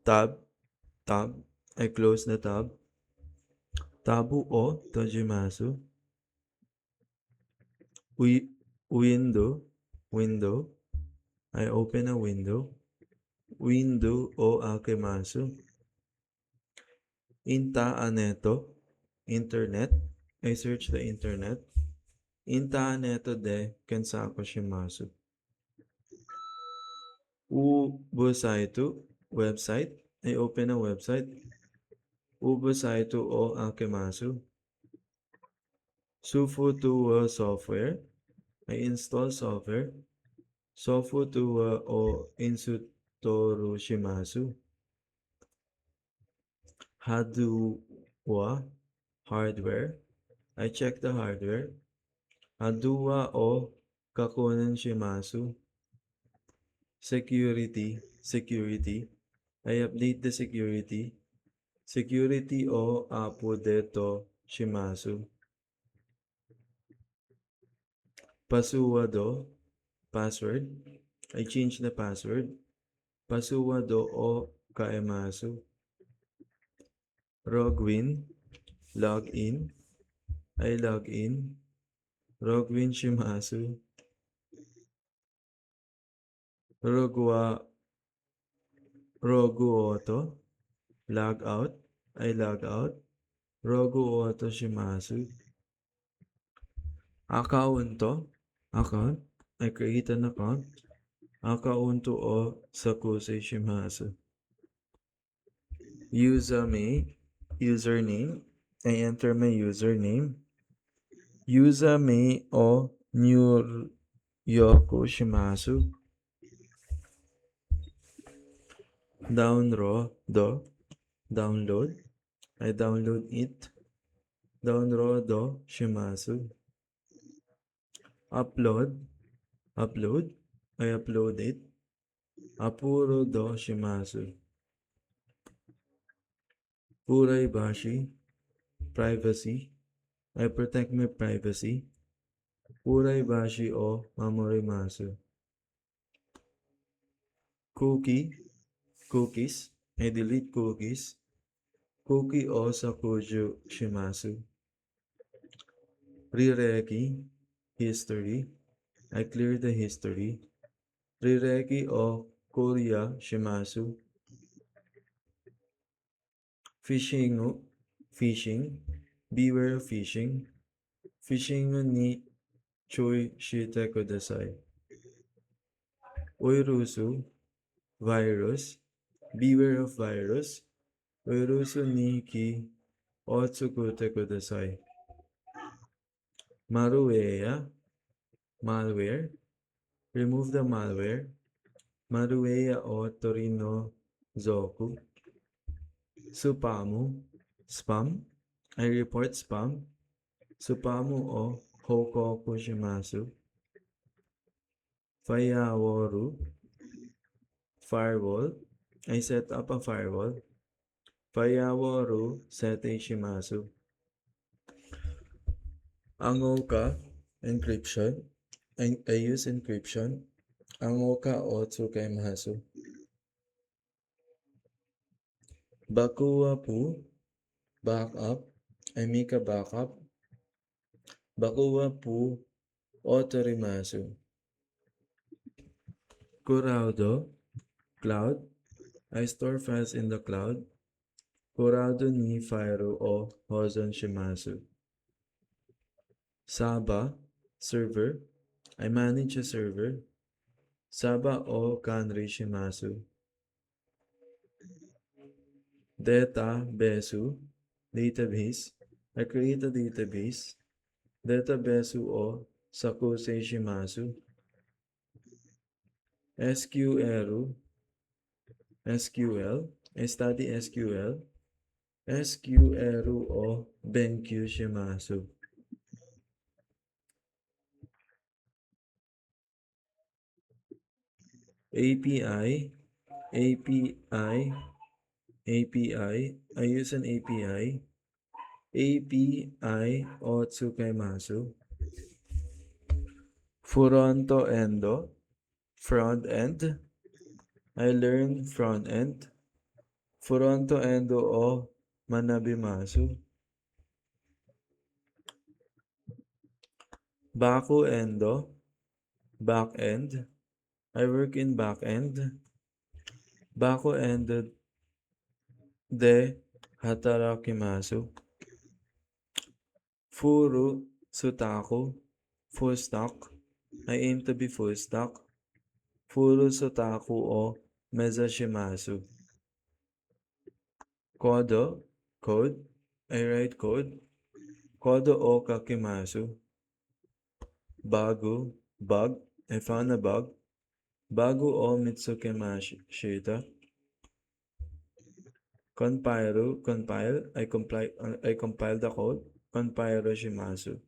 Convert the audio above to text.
tab, tab, I close the tab. Tabu o tojimasu. Window, window, I open a window. Window o akemasu. Inta aneto, internet, I search the internet. Inta aneto de kensaku shimasu. Ubusaitu, website, I open a website. Ubusaitu o akemasu. Sufutu wa software, I install software. Sofutu wa o insutoru shimasu. Hadu wa hardware, I check the hardware. Haduwa o kakunan shimasu. Security, security, I update the security. Security o apudeto shimasu. Pasuwa do, password, I change the password. Pasuwa do o kaemasu. Login, log in, I log in. Login shimasu. Rogu auto, log out, I log out. Rogu auto shimasu. Account, I create an account. Account o sakusei shimasu. Username, I enter my username. Username o Yoku shimasu. Download, I download it. Download do shimasu. Upload, I upload it. Apuro do shimasu. Uraibashi, privacy, I protect my privacy. Uraibashi o mamorimasu. Cookies, I delete cookies. Cookie o sakuju shimasu. Rireki, history, I clear the history. Rireki o Korea shimasu. Fishing, beware of fishing. Fishing ni choi shite kudasai. Oirusu, virus, beware of virus. Oirusu ni ki otsukute kudasai. Marueya, malware, remove the malware. Marueya o torino zoku. Supamu, spam, I report spam. Supamu o hokoku shimasu. Fayaworu, firewall, I set up a firewall. Fayaworu sete shimasu. Angoka, encryption, I use encryption. Angoka o tsukaimasu. Bakuwa pu, backup, I make a backup. Bakuwa pu otorimasu. Kuraudo, cloud, I store files in the cloud. Kuraudo ni fairu o hozon shimasu. Saba, server, I manage a server. Saba o kanri shimasu. Database, I create a database. Database o sakusei shimasu. SQL, I study SQL. SQL o benkyu shimasu. API, I use an API. API o tsukaimasu. Front end, I learn front end. Furonto endo o manabimasu. Baku endo, back end. I work in back end. Baku endo de hatarakimasu. Furu sutaku, full stack. I aim to be full stack. Furu sutaku o mezashimasu. Kodo, code. I write code. Kodo o kakimasu. Bagu, bug. I found a bug. Bagu o mitsukemashita. Compile, I compile the code. Compile shimasu.